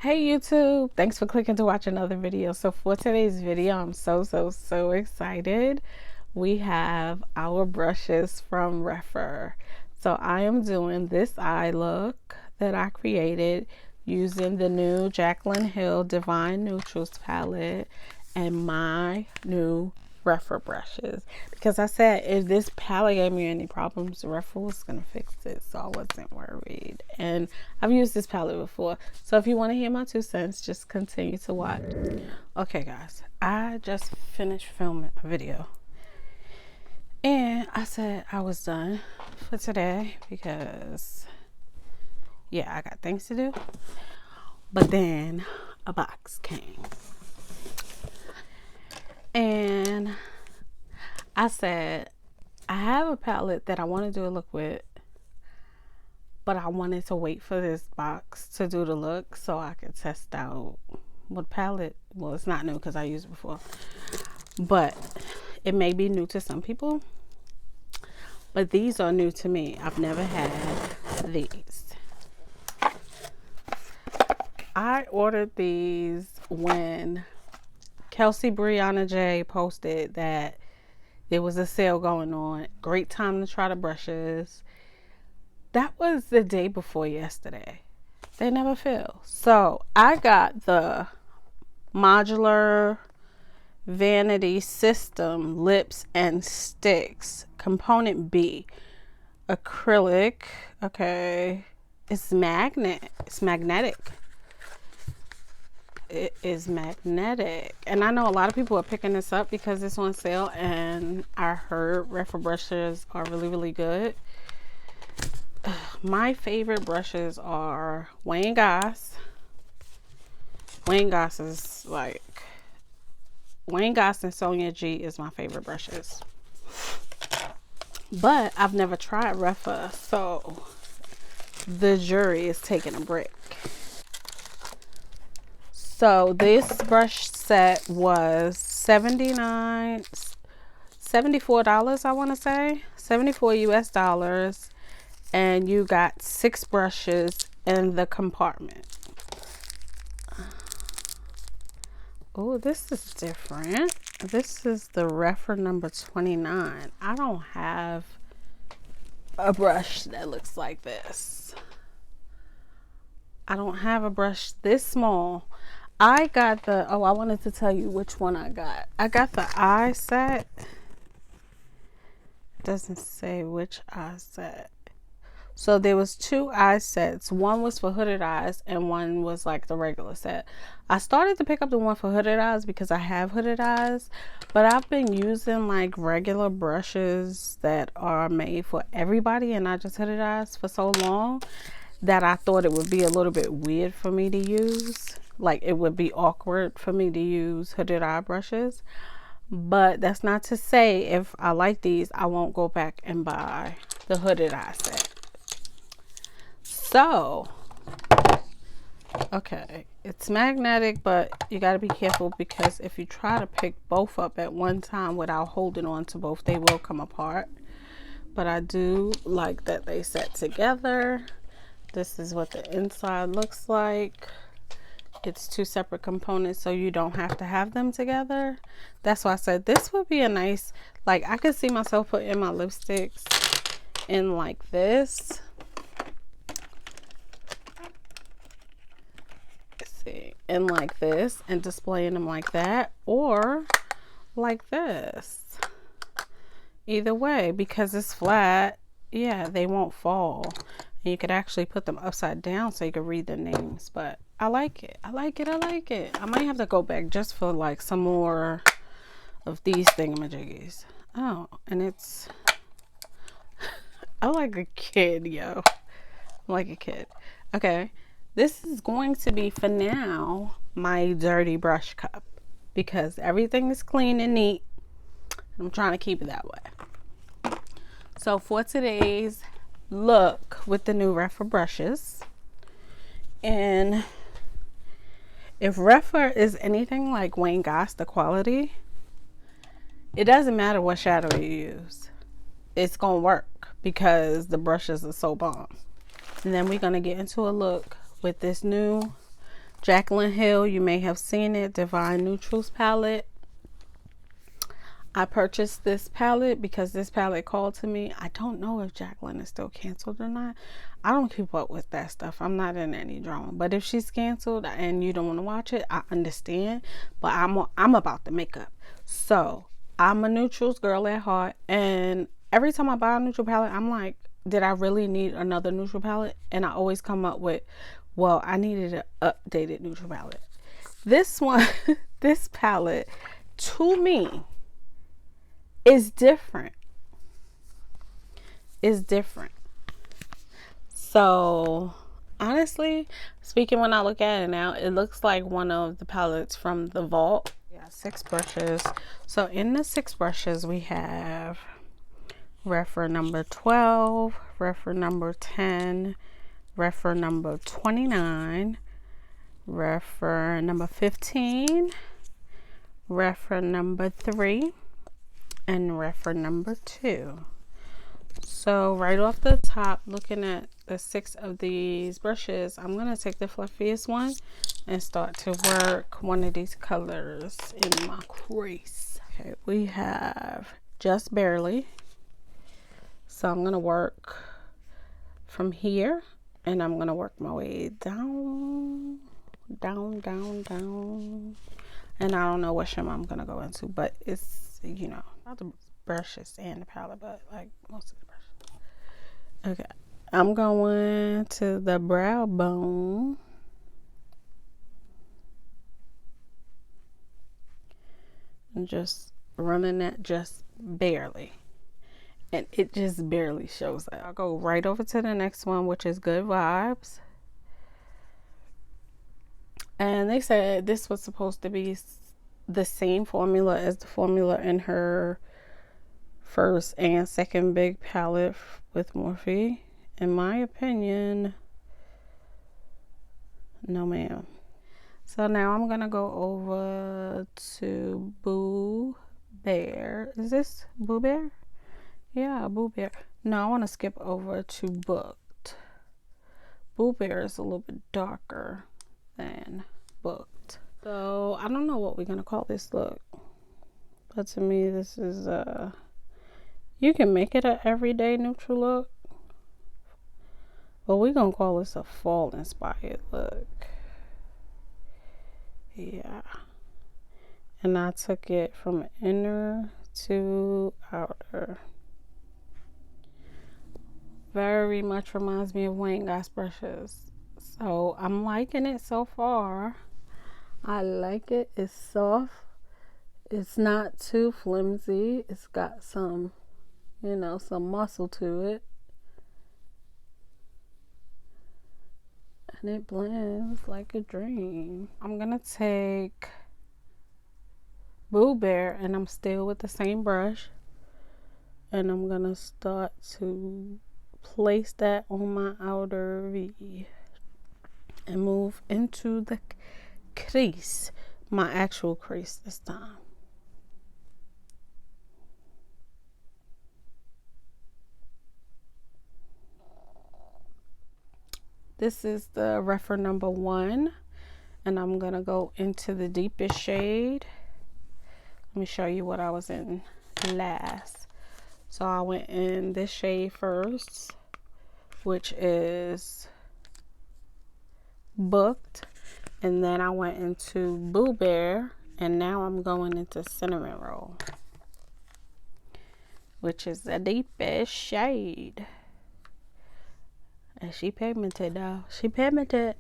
Hey YouTube, thanks for clicking to watch another video. So for today's video, I'm so excited. We have our brushes from Rephr. So I am doing this eye look that I created using the new Jaclyn Hill Divine Neutrals palette and my new Rephr brushes, because I said if this palette gave me any problems, Rephr was gonna fix it, so I wasn't worried. And I've used this palette before, so if you want to hear my 2 cents, just continue to watch. Okay guys, I just finished filming a video and I said I was done for today because yeah, I got things to do. But then a box came and I said, I have a palette that I want to do a look with, but I wanted to wait for this box to do the look so I could test out what palette. Well, it's not new because I used it before, but it may be new to some people. But these are new to me. I've never had these. I ordered these when Kelsey Brianna J posted that there was a sale going on. Great time to try the brushes. That was the day before yesterday. They never fail. So I got the modular vanity system lips and sticks component B acrylic. Okay, it's magnetic. It is magnetic, and I know a lot of people are picking this up because it's on sale, and I heard Rephr brushes are really good. My favorite brushes are Wayne Goss. Wayne Goss is like Wayne Goss and Sonia G is my favorite brushes, but I've never tried Rephr, so the jury is taking a break. So this brush set was $74, I want to say 74 US dollars, and you got 6 brushes in the compartment. Oh, this is different. This is the Rephr number 29. I don't have a brush that looks like this. I don't have a brush this small. I got the, oh, I wanted to tell you which one I got. I got the eye set. It doesn't say which eye set. So there was 2 eye sets. One was for hooded eyes and one was like the regular set. I started to pick up the one for hooded eyes because I have hooded eyes, but I've been using like regular brushes that are made for everybody and not just hooded eyes for so long that I thought it would be a little bit weird for me to use. Like it would be awkward for me to use hooded eye brushes. But that's not to say if I like these, I won't go back and buy the hooded eye set. So, okay, it's magnetic, but you got to be careful because if you try to pick both up at one time without holding on to both, they will come apart. But I do like that they set together. This is what the inside looks like. It's 2 separate components, so you don't have to have them together. That's why I said this would be a nice, like I could see myself putting my lipsticks in like this. Let's see, in like this and displaying them like that, or like this. Either way, because it's flat, yeah, they won't fall. And you could actually put them upside down so you could read the names. But I like it. I like it. I like it. I might have to go back just for like some more of these thingamajiggies. Oh, and it's, I like a kid, yo. I'm like a kid. Okay, this is going to be for now my dirty brush cup because everything is clean and neat. I'm trying to keep it that way. So for today's look with the new Rephr brushes, and if Rephr is anything like Wayne Goss, the quality, it doesn't matter what shadow you use, it's gonna work because the brushes are so bomb. And then we're gonna get into a look with this new Jaclyn Hill, you may have seen it, Divine Neutrals palette. I purchased this palette because this palette called to me. I don't know if Jaclyn is still canceled or not. I don't keep up with that stuff. I'm not in any drama. But if she's canceled and you don't want to watch it, I understand. But I'm about the makeup. So I'm a neutrals girl at heart. And every time I buy a neutral palette, I'm like, did I really need another neutral palette? And I always come up with, well, I needed an updated neutral palette. This one, this palette, to me, is different. It's different. So honestly speaking, when I look at it now, it looks like one of the palettes from the vault. Yeah, 6 brushes. So in the 6 brushes we have Rephr number 12, Rephr number 10, Rephr number 29, Rephr number 15, Rephr number 3, and Rephr number 2. So right off the top, looking at the 6 of these brushes, I'm going to take the fluffiest one and start to work one of these colors in my crease. Okay, we have Just Barely. So I'm going to work from here, and I'm going to work my way down, down, down, down. And I don't know what shimmer I'm going to go into, but it's, you know, not the brushes and the palette, but like most of the brushes. Okay, I'm going to the brow bone. And just running that just barely. And it just barely shows up. I'll go right over to the next one, which is Good Vibes. And they said this was supposed to be the same formula as the formula in her first and second big palette with Morphe. In my opinion, no ma'am. So now I'm gonna go over to Boo Bear. Is this Boo Bear? Yeah, Boo Bear. No, I want to skip over to Booked. Boo Bear is a little bit darker than Booked. So I don't know what we're gonna call this look, but to me this is you can make it an everyday neutral look, but we're gonna call this a fall inspired look. Yeah, and I took it from inner to outer. Very much reminds me of Wayne Goss brushes. So I'm liking it so far. I like it. It's soft. It's not too flimsy. It's got some, you know, some muscle to it. And it blends like a dream. I'm gonna take Boo Bear, and I'm still with the same brush. And I'm gonna start to place that on my outer V and move into the crease, my actual crease this time. This is the Rephr number 1, and I'm gonna go into the deepest shade. Let me show you what I was in last. So I went in this shade first, which is Booked, and then I went into Boo Bear, and now I'm going into Cinnamon Roll, which is the deepest shade. And she pigmented though. She pigmented.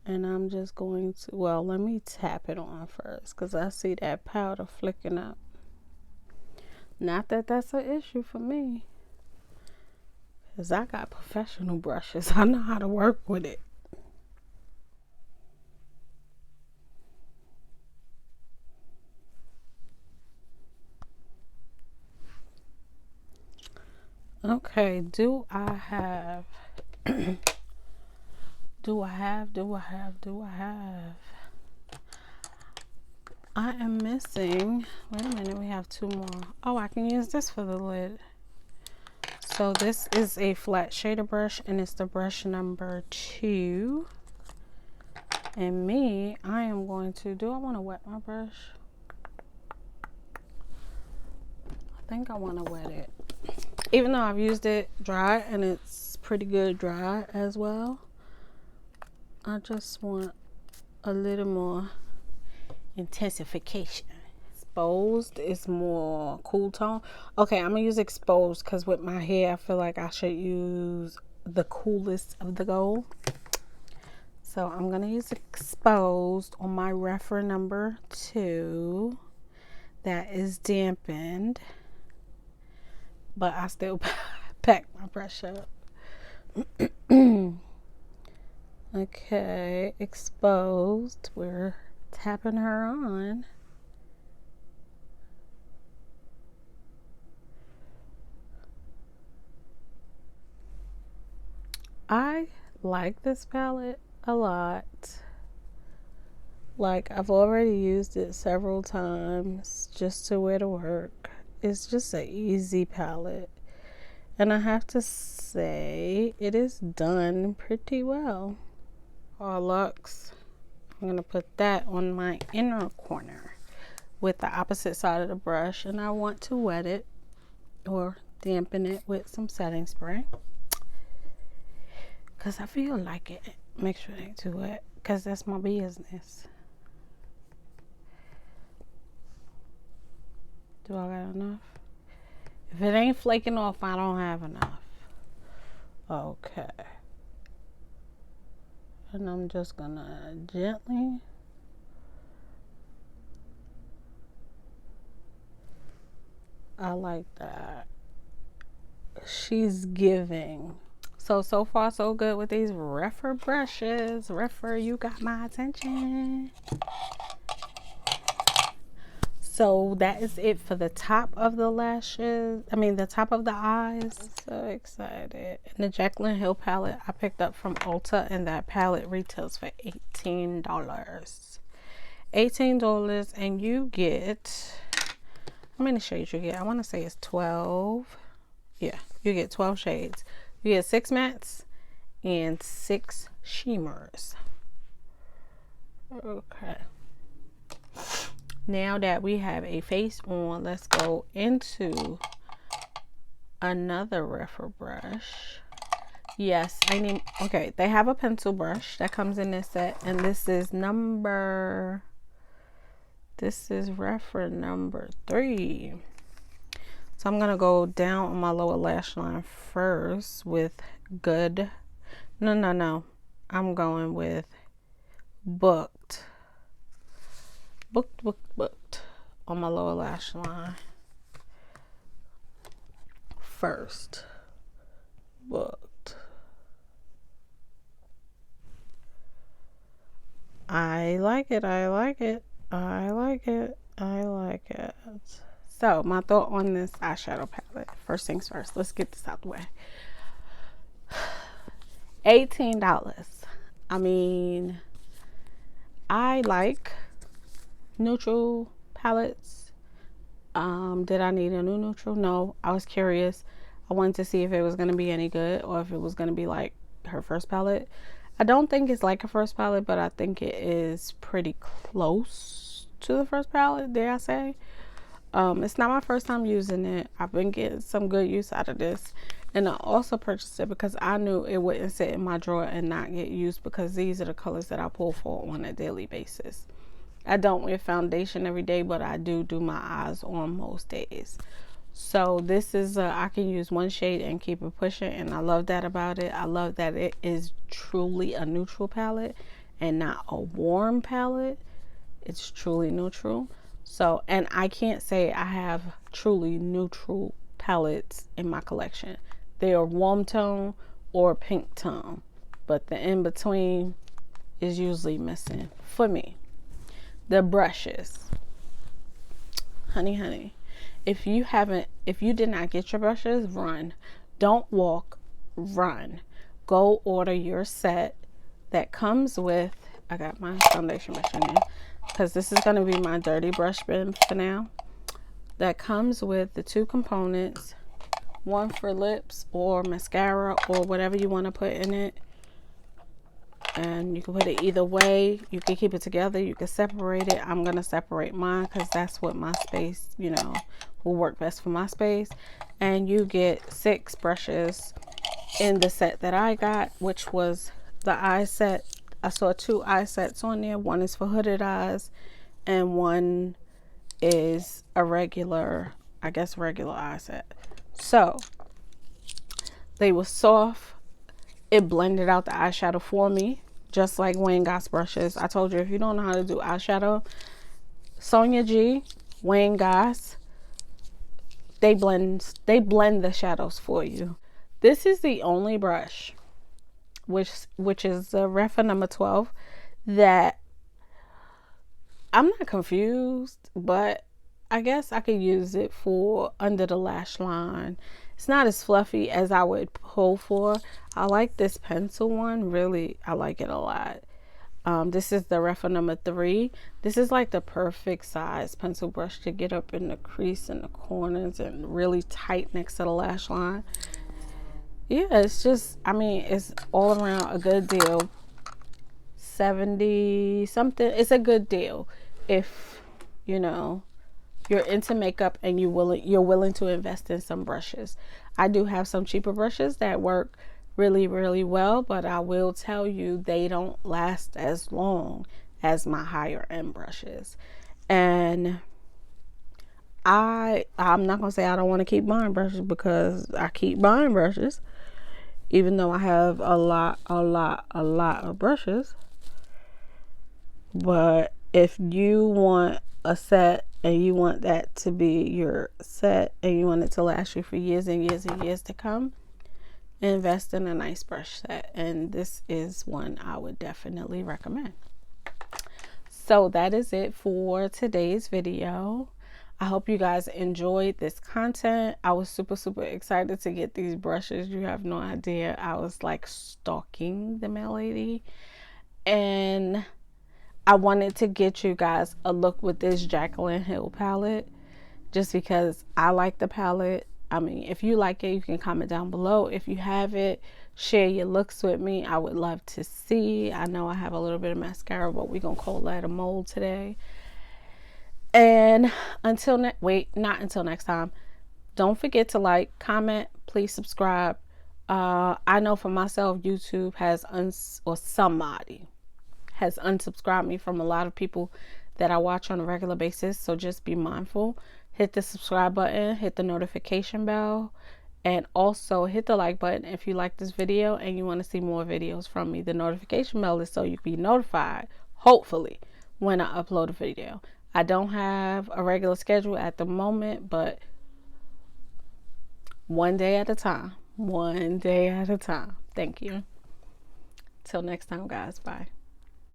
And I'm just going to, well, let me tap it on first, because I see that powder flicking up. Not that that's an issue for me, because I got professional brushes. I know how to work with it. Okay, do I have I am missing, wait a minute, we have 2 more. Oh, I can use this for the lid. So this is a flat shader brush, and it's the brush number 2. And me, I am going to, do I want to wet my brush? I think I want to wet it. Even though I've used it dry and it's pretty good dry as well. I just want a little more intensification. Exposed is more cool tone. Okay, I'm gonna use exposed because with my hair I feel like I should use the coolest of the gold. So I'm gonna use exposed on my Rephr number 2. That is dampened, but I still pack my brush up. Okay, exposed. We're tapping her on. I like this palette a lot. Like, I've already used it several times just to wear to work. It's just an easy palette. And I have to say, it is done pretty well. Oh, Lux. I'm going to put that on my inner corner with the opposite side of the brush. And I want to wet it or dampen it with some setting spray. Because I feel like it. Make sure it ain't too wet. Because that's my business. Do I got enough? If it ain't flaking off, I don't have enough. Okay. And I'm just gonna gently I like that. She's giving. So far so good with these Rephr brushes. Rephr, you got my attention. So that is it for the top of the lashes. I mean the top of the eyes. I'm so excited. And the Jaclyn Hill palette I picked up from Ulta, and that palette retails for $18. $18, and you get, how many shades you get? I want to say it's 12. Yeah, you get 12 shades. You get 6 mattes and 6 shimmers. Okay. Now that we have a face on, let's go into another Rephr brush. Yes, I need, okay, they have a pencil brush that comes in this set, and this is Rephr number 3. So I'm going to go down on my lower lash line first with good. No. I'm going with booked on my lower lash line first. Booked. I like it. So my thought on this eyeshadow palette, first things first, let's get this out the way. $18. I mean, I like neutral palettes. Did I need a new neutral? No, I was curious. I wanted to see if it was going to be any good, or if it was going to be like her first palette. I don't think it's like her first palette, but I think it is pretty close to the first palette, dare I say. It's not my first time using it. I've been getting some good use out of this, and I also purchased it because I knew it wouldn't sit in my drawer and not get used, because these are the colors that I pull for on a daily basis. I don't wear foundation every day, but I do my eyes on most days. So this is I can use one shade and keep it pushing, and I love that about it. I love that it is truly a neutral palette and not a warm palette. It's truly neutral. So, and I can't say I have truly neutral palettes in my collection. They are warm tone or pink tone, but the in between is usually missing for me. The brushes, honey, if you did not get your brushes, run. Don't walk, run. Go order your set that comes with, I got my foundation brush in there, because this is going to be my dirty brush bin for now. That comes with the 2 components, one for lips or mascara or whatever you want to put in it. And you can put it either way. You can keep it together, you can separate it. I'm gonna separate mine because that's what my space, you know, will work best for my space. And you get 6 brushes in the set that I got, which was the eye set. I saw 2 eye sets on there. One is for hooded eyes and one is a regular, I guess, regular eye set. So they were soft. It blended out the eyeshadow for me, just like Wayne Goss brushes. I told you, if you don't know how to do eyeshadow, Sonia G, Wayne Goss, they blend the shadows for you. This is the only brush, which is the Rephr number 12, that I'm not confused, but I guess I could use it for under the lash line. It's not as fluffy as I would pull for. I like this pencil one. Really, I like it a lot. This is the Rephr number 3. This is like the perfect size pencil brush to get up in the crease and the corners and really tight next to the lash line. Yeah, it's just, I mean, it's all around a good deal. 70 something. It's a good deal if, you know, you're into makeup and you're willing to invest in some brushes. I do have some cheaper brushes that work really, really well, but I will tell you, they don't last as long as my higher end brushes. And I'm not gonna say I don't want to keep buying brushes, because I keep buying brushes, even though I have a lot of brushes. But if you want a set and you want that to be your set and you want it to last you for years and years and years to come, invest in a nice brush set. And this is one I would definitely recommend. So that is it for today's video. I hope you guys enjoyed this content. I was super excited to get these brushes. You have no idea. I was like stalking the mail lady, and I wanted to get you guys a look with this Jaclyn Hill palette, just because I like the palette. I mean, if you like it, you can comment down below. If you have it, share your looks with me. I would love to see. I know I have a little bit of mascara, but we're gonna call that a mold today. And until not until next time, don't forget to like, comment, please subscribe. I know for myself, YouTube has somebody has unsubscribed me from a lot of people that I watch on a regular basis. So just be mindful. Hit the subscribe button, hit the notification bell, and also hit the like button if you like this video and you want to see more videos from me. The notification bell is so you can be notified, hopefully, when I upload a video. I don't have a regular schedule at the moment, but one day at a time. One day at a time. Thank you. Till next time, guys. Bye.